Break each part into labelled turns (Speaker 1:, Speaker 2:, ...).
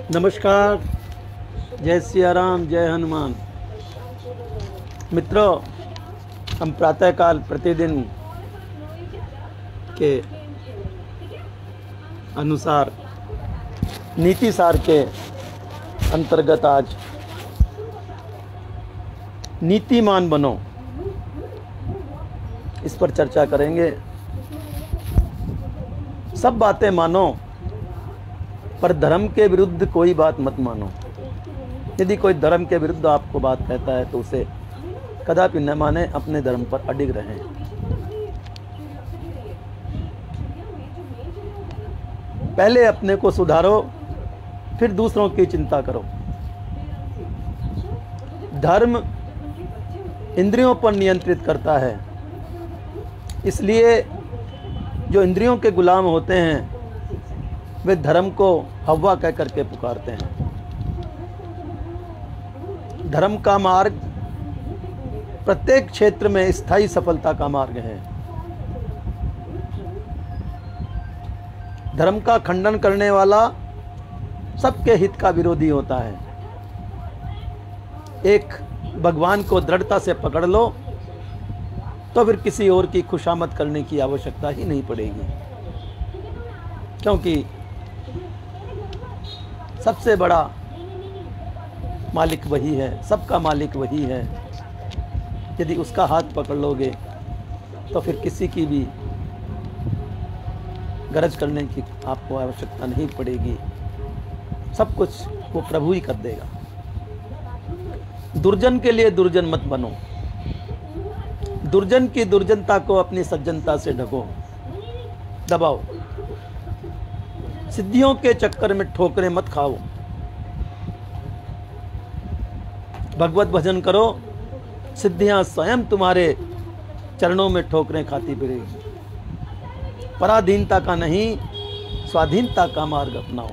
Speaker 1: नमस्कार, जय सिया राम, जय हनुमान। मित्रों, हम प्रातःकाल प्रतिदिन के अनुसार नीति सार के अंतर्गत आज नीतिमान बनो, इस पर चर्चा करेंगे। सब बातें मानो पर धर्म के विरुद्ध कोई बात मत मानो। यदि कोई धर्म के विरुद्ध आपको बात कहता है तो उसे कदापि न माने, अपने धर्म पर अडिग रहें। पहले अपने को सुधारो, फिर दूसरों की चिंता करो। धर्म इंद्रियों पर नियंत्रित करता है, इसलिए जो इंद्रियों के गुलाम होते हैं वे धर्म को हव्वा कह करके पुकारते हैं। धर्म का मार्ग प्रत्येक क्षेत्र में स्थायी सफलता का मार्ग है। धर्म का खंडन करने वाला सबके हित का विरोधी होता है। एक भगवान को दृढ़ता से पकड़ लो तो फिर किसी और की खुशामद करने की आवश्यकता ही नहीं पड़ेगी, क्योंकि सबसे बड़ा मालिक वही है, सबका मालिक वही है। यदि उसका हाथ पकड़ लोगे तो फिर किसी की भी गरज करने की आपको आवश्यकता नहीं पड़ेगी। सब कुछ वो प्रभु ही कर देगा। दुर्जन के लिए दुर्जन मत बनो। दुर्जन की दुर्जनता को अपनी सज्जनता से ढको, दबाओ। सिद्धियों के चक्कर में ठोकरें मत खाओ। भगवत भजन करो, सिद्धियां स्वयं तुम्हारे चरणों में ठोकरें खाती फिरेगी। पराधीनता का नहीं, स्वाधीनता का मार्ग अपनाओ।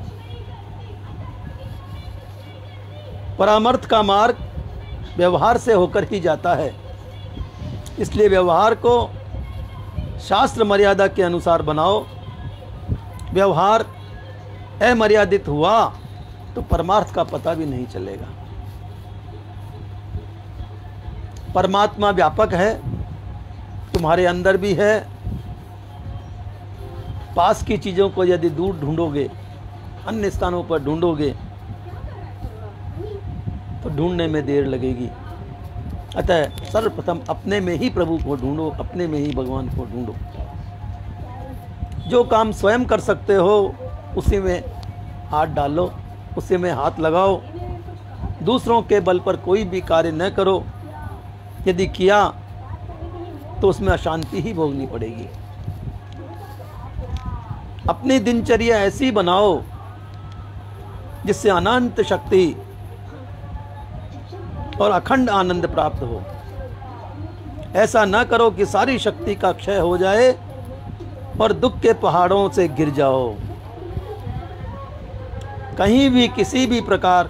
Speaker 1: परामर्थ का मार्ग व्यवहार से होकर ही जाता है, इसलिए व्यवहार को शास्त्र मर्यादा के अनुसार बनाओ। व्यवहार अमर्यादित हुआ तो परमार्थ का पता भी नहीं चलेगा। परमात्मा व्यापक है, तुम्हारे अंदर भी है। पास की चीज़ों को यदि दूर ढूंढोगे, अन्य स्थानों पर ढूंढोगे तो ढूंढने में देर लगेगी। अतः सर्वप्रथम अपने में ही प्रभु को ढूंढो, अपने में ही भगवान को ढूंढो। जो काम स्वयं कर सकते हो उसी में हाथ डालो, उसी में हाथ लगाओ। दूसरों के बल पर कोई भी कार्य न करो। यदि किया तो उसमें अशांति ही भोगनी पड़ेगी। अपनी दिनचर्या ऐसी बनाओ जिससे अनंत शक्ति और अखंड आनंद प्राप्त हो। ऐसा न करो कि सारी शक्ति का क्षय हो जाए और दुख के पहाड़ों से गिर जाओ। कहीं भी किसी भी प्रकार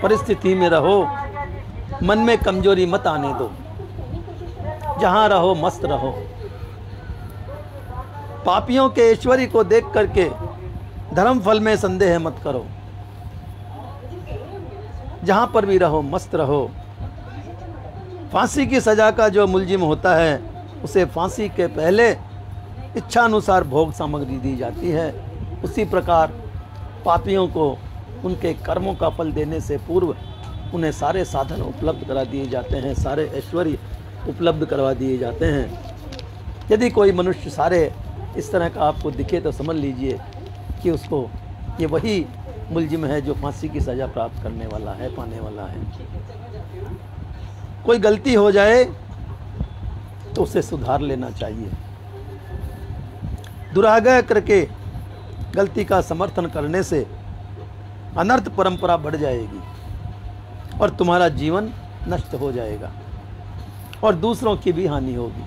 Speaker 1: परिस्थिति में रहो, मन में कमजोरी मत आने दो। जहां रहो मस्त रहो। पापियों के ऐश्वर्य को देख करके धर्म फल में संदेह मत करो। जहां पर भी रहो मस्त रहो। फांसी की सजा का जो मुलजिम होता है उसे फांसी के पहले इच्छानुसार भोग सामग्री दी जाती है। उसी प्रकार पापियों को उनके कर्मों का फल देने से पूर्व उन्हें सारे साधन उपलब्ध करा दिए जाते हैं, सारे ऐश्वर्य उपलब्ध करवा दिए जाते हैं। यदि कोई मनुष्य सारे इस तरह का आपको दिखे तो समझ लीजिए कि उसको ये वही मुलजिम है जो फांसी की सज़ा प्राप्त करने वाला है, पाने वाला है। कोई गलती हो जाए तो उसे सुधार लेना चाहिए। दुराग्रह करके गलती का समर्थन करने से अनर्थ परंपरा बढ़ जाएगी और तुम्हारा जीवन नष्ट हो जाएगा और दूसरों की भी हानि होगी।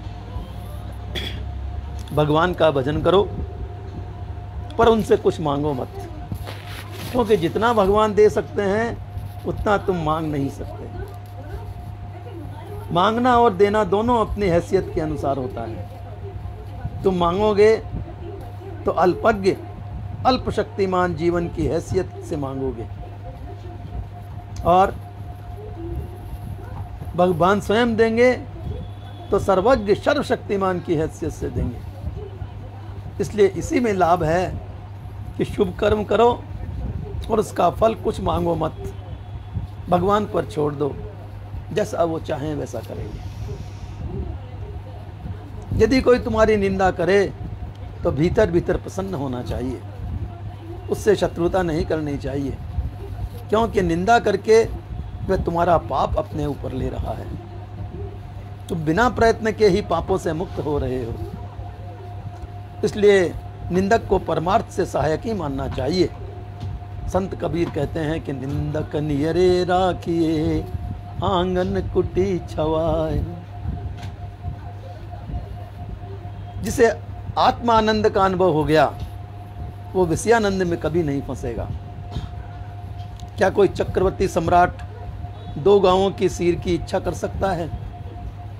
Speaker 1: भगवान का भजन करो पर उनसे कुछ मांगो मत, क्योंकि जितना भगवान दे सकते हैं उतना तुम मांग नहीं सकते। मांगना और देना दोनों अपनी हैसियत के अनुसार होता है। तुम मांगोगे तो अल्पज्ञ अल्प शक्तिमान जीवन की हैसियत से मांगोगे और भगवान स्वयं देंगे तो सर्वज्ञ सर्वशक्तिमान की हैसियत से देंगे। इसलिए इसी में लाभ है कि शुभ कर्म करो और उसका फल कुछ मांगो मत, भगवान पर छोड़ दो, जैसा वो चाहें वैसा करेंगे। यदि कोई तुम्हारी निंदा करे तो भीतर भीतर प्रसन्न होना चाहिए, उससे शत्रुता नहीं करनी चाहिए, क्योंकि निंदा करके वह तुम्हारा पाप अपने ऊपर ले रहा है। तुम बिना प्रयत्न के ही पापों से मुक्त हो रहे हो। इसलिए निंदक को परमार्थ से सहायक ही मानना चाहिए। संत कबीर कहते हैं कि निंदक नियरे राखिए आंगन कुटी छवाए। जिसे आत्मानंद का अनुभव हो गया वो विषयानंद में कभी नहीं फंसेगा। क्या कोई चक्रवर्ती सम्राट 2 गांवों की सीर की इच्छा कर सकता है?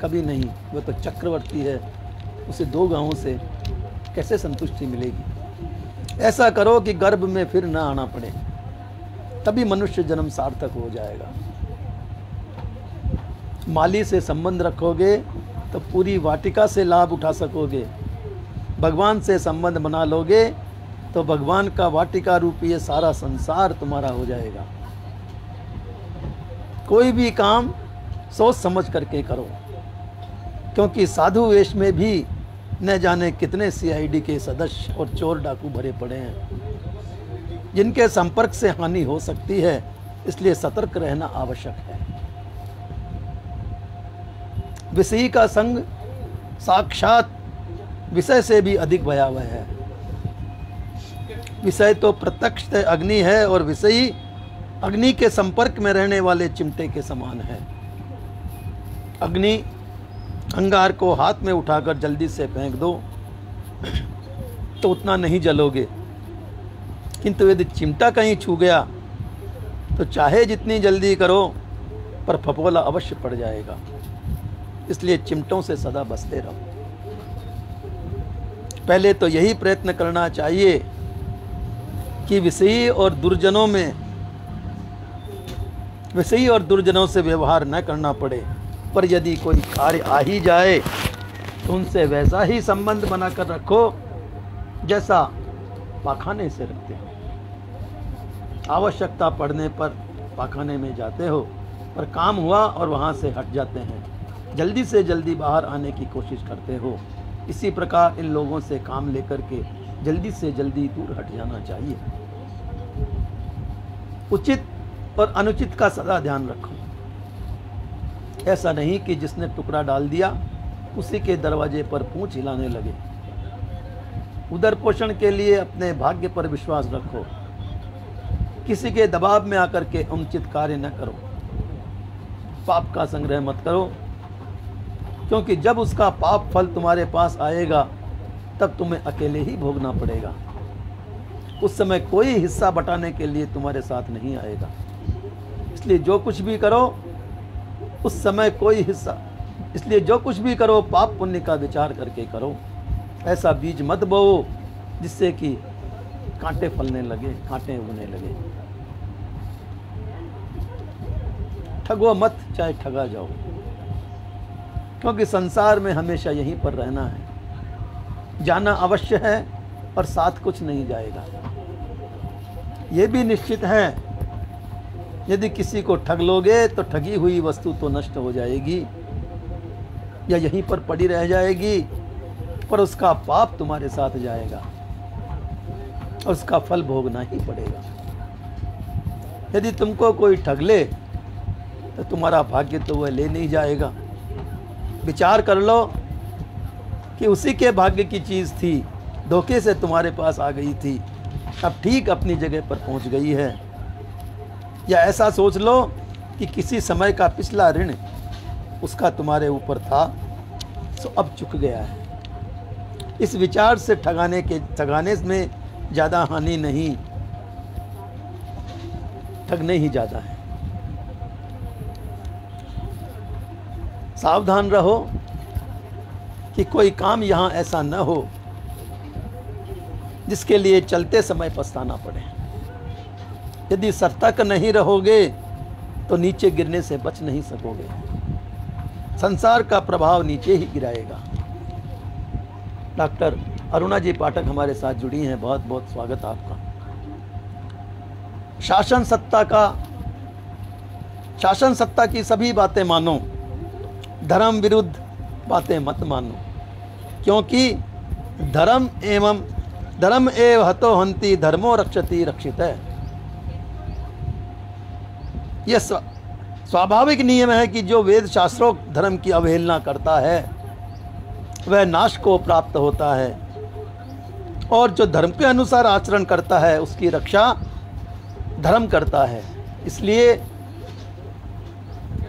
Speaker 1: कभी नहीं। वह तो चक्रवर्ती है, उसे 2 गांवों से कैसे संतुष्टि मिलेगी? ऐसा करो कि गर्भ में फिर न आना पड़े, तभी मनुष्य जन्म सार्थक हो जाएगा। माली से संबंध रखोगे तो पूरी वाटिका से लाभ उठा सकोगे। भगवान से संबंध बना लोगे तो भगवान का वाटिका रूपी ये सारा संसार तुम्हारा हो जाएगा। कोई भी काम सोच समझ करके करो, क्योंकि साधु वेश में भी न जाने कितने CID के सदस्य और चोर डाकू भरे पड़े हैं, जिनके संपर्क से हानि हो सकती है। इसलिए सतर्क रहना आवश्यक है। विषयी का संग साक्षात विषय से भी अधिक भयावह है। विषय तो प्रत्यक्ष अग्नि है और विषयी अग्नि के संपर्क में रहने वाले चिमटे के समान है। अग्नि अंगार को हाथ में उठाकर जल्दी से फेंक दो तो उतना नहीं जलोगे, किंतु यदि चिमटा कहीं छू गया तो चाहे जितनी जल्दी करो पर फफोला अवश्य पड़ जाएगा। इसलिए चिमटों से सदा बचते रहो। पहले तो यही प्रयत्न करना चाहिए कि विषयी और दुर्जनों से व्यवहार न करना पड़े। पर यदि कोई कार्य आ ही जाए तो उनसे वैसा ही संबंध बनाकर रखो जैसा पाखाने से रखते हो। आवश्यकता पड़ने पर पाखाने में जाते हो, पर काम हुआ और वहाँ से हट जाते हैं। जल्दी से जल्दी बाहर आने की कोशिश करते हो। इसी प्रकार इन लोगों से काम लेकर के जल्दी से जल्दी दूर हट जाना चाहिए। उचित और अनुचित का सदा ध्यान रखो। ऐसा नहीं कि जिसने टुकड़ा डाल दिया उसी के दरवाजे पर पूंछ हिलाने लगे। उदर पोषण के लिए अपने भाग्य पर विश्वास रखो। किसी के दबाव में आकर के अनुचित कार्य न करो। पाप का संग्रह मत करो, क्योंकि जब उसका पाप फल तुम्हारे पास आएगा तब तुम्हें अकेले ही भोगना पड़ेगा। उस समय कोई हिस्सा बटाने के लिए तुम्हारे साथ नहीं आएगा। इसलिए जो कुछ भी करो उस समय इसलिए जो कुछ भी करो पाप पुण्य का विचार करके करो। ऐसा बीज मत बोओ जिससे कि कांटे फलने लगे, कांटे उगने लगे। ठगो मत, चाहे ठगा जाओ, क्योंकि संसार में हमेशा यहीं पर रहना है। जाना अवश्य है और साथ कुछ नहीं जाएगा। ये भी निश्चित है, यदि किसी को ठग लोगे तो ठगी हुई वस्तु तो नष्ट हो जाएगी या यहीं पर पड़ी रह जाएगी, पर उसका पाप तुम्हारे साथ जाएगा और उसका फल भोगना ही पड़ेगा। यदि तुमको कोई ठग ले तो तुम्हारा भाग्य तो वह ले नहीं जाएगा। विचार कर लो कि उसी के भाग्य की चीज़ थी, धोखे से तुम्हारे पास आ गई थी, अब ठीक अपनी जगह पर पहुंच गई है। या ऐसा सोच लो कि किसी समय का पिछला ऋण उसका तुम्हारे ऊपर था, सो अब चुक गया है। इस विचार से ठगाने में ज़्यादा हानि नहीं, ठगने ही ज़्यादा है। सावधान रहो कि कोई काम यहाँ ऐसा न हो जिसके लिए चलते समय पछताना पड़े। यदि सतर्क नहीं रहोगे तो नीचे गिरने से बच नहीं सकोगे। संसार का प्रभाव नीचे ही गिराएगा। डॉक्टर अरुणा जी पाठक हमारे साथ जुड़ी हैं, बहुत बहुत स्वागत आपका। शासन सत्ता की सभी बातें मानो, धर्म विरुद्ध बातें मत मानो, क्योंकि धर्म एव हतो हंति धर्मो रक्षति रक्षित है। यह स्वाभाविक नियम है कि जो वेद शास्त्रों धर्म की अवहेलना करता है वह नाश को प्राप्त होता है, और जो धर्म के अनुसार आचरण करता है उसकी रक्षा धर्म करता है। इसलिए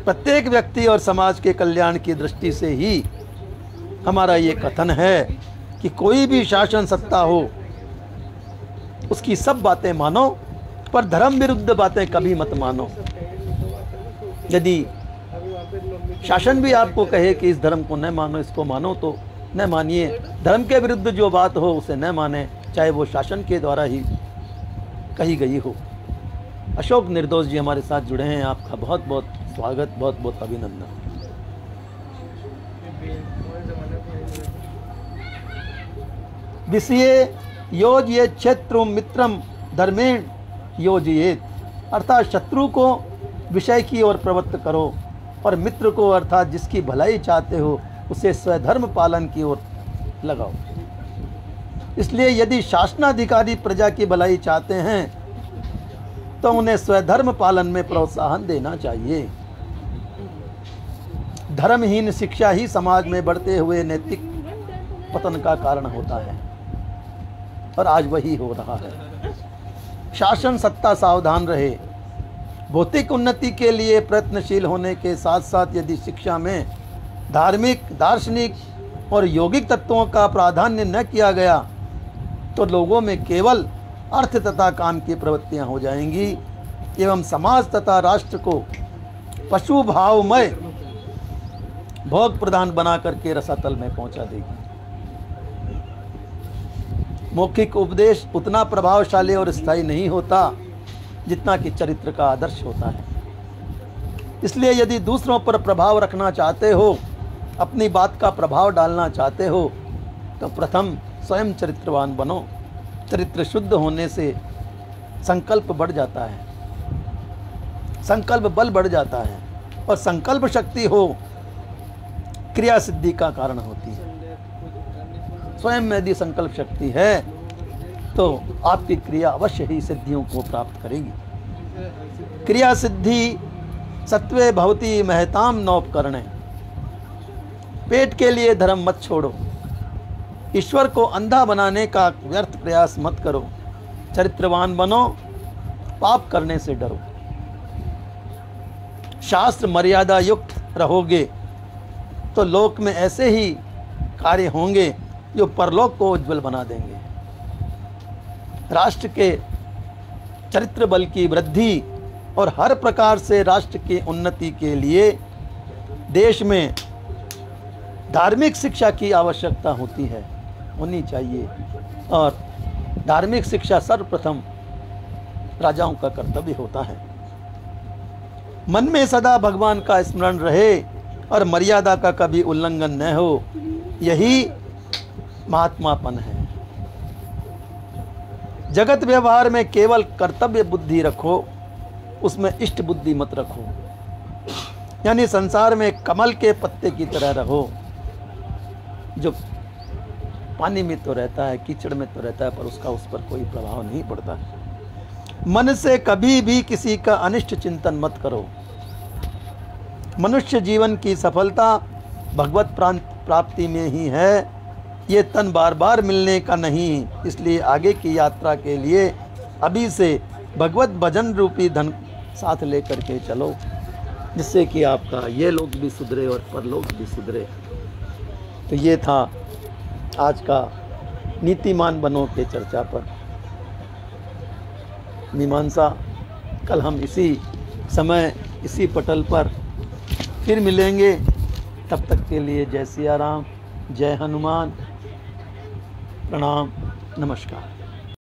Speaker 1: प्रत्येक व्यक्ति और समाज के कल्याण की दृष्टि से ही हमारा ये कथन है कि कोई भी शासन सत्ता हो उसकी सब बातें मानो, पर धर्म विरुद्ध बातें कभी मत मानो। यदि शासन भी आपको कहे कि इस धर्म को न मानो, इसको मानो, तो न मानिए। धर्म के विरुद्ध जो बात हो उसे न माने, चाहे वो शासन के द्वारा ही कही गई हो। अशोक निर्दोष जी हमारे साथ जुड़े हैं, आपका बहुत बहुत स्वागत, बहुत बहुत अभिनंदन। विषये योजयेत क्षेत्रम मित्रम धर्मेण योजयेत, अर्थात शत्रु को विषय की ओर प्रवृत्त करो और मित्र को अर्थात जिसकी भलाई चाहते हो उसे स्वधर्म पालन की ओर लगाओ। इसलिए यदि शासनाधिकारी प्रजा की भलाई चाहते हैं तो उन्हें स्वधर्म पालन में प्रोत्साहन देना चाहिए। धर्महीन शिक्षा ही समाज में बढ़ते हुए नैतिक पतन का कारण होता है, और आज वही हो रहा है। शासन सत्ता सावधान रहे। भौतिक उन्नति के लिए प्रयत्नशील होने के साथ साथ यदि शिक्षा में धार्मिक, दार्शनिक और यौगिक तत्वों का प्राधान्य न किया गया तो लोगों में केवल अर्थ तथा काम की प्रवृत्तियां हो जाएंगी एवं समाज तथा राष्ट्र को पशु भावमय भोग प्रधान बना करके रसातल में पहुंचा देगी। मौखिक उपदेश उतना प्रभावशाली और स्थायी नहीं होता जितना कि चरित्र का आदर्श होता है। इसलिए यदि दूसरों पर प्रभाव रखना चाहते हो, अपनी बात का प्रभाव डालना चाहते हो, तो प्रथम स्वयं चरित्रवान बनो। चरित्र शुद्ध होने से संकल्प बढ़ जाता है, संकल्प बल बढ़ जाता है, और संकल्प शक्ति हो क्रिया सिद्धि का कारण होती है। स्वयं में यदि संकल्प शक्ति है तो आपकी क्रिया अवश्य ही सिद्धियों को प्राप्त करेगी। क्रिया सिद्धि सत्वे भवति महताम नौपकरणे। पेट के लिए धर्म मत छोड़ो, ईश्वर को अंधा बनाने का व्यर्थ प्रयास मत करो। चरित्रवान बनो, पाप करने से डरो। शास्त्र मर्यादा युक्त रहोगे तो लोक में ऐसे ही कार्य होंगे जो परलोक को उज्जवल बना देंगे। राष्ट्र के चरित्र बल की वृद्धि और हर प्रकार से राष्ट्र की उन्नति के लिए देश में धार्मिक शिक्षा की आवश्यकता होनी चाहिए, और धार्मिक शिक्षा सर्वप्रथम राजाओं का कर्तव्य होता है। मन में सदा भगवान का स्मरण रहे और मर्यादा का कभी उल्लंघन न हो, यही महात्मापन है। जगत व्यवहार में केवल कर्तव्य बुद्धि रखो, उसमें इष्ट बुद्धि मत रखो। यानी संसार में कमल के पत्ते की तरह रहो, जो पानी में तो रहता है, कीचड़ में तो रहता है, पर उसका उस पर कोई प्रभाव नहीं पड़ता। मन से कभी भी किसी का अनिष्ट चिंतन मत करो। मनुष्य जीवन की सफलता भगवत प्राप्ति में ही है, ये तन बार बार मिलने का नहीं। इसलिए आगे की यात्रा के लिए अभी से भगवत भजन रूपी धन साथ लेकर के चलो, जिससे कि आपका ये लोग भी सुधरे और परलोक भी सुधरे। तो ये था आज का नीतिमान बनो के चर्चा पर मीमांसा। कल हम इसी समय इसी पटल पर फिर मिलेंगे। तब तक के लिए जय सिया राम, जय हनुमान, प्रणाम, नमस्कार।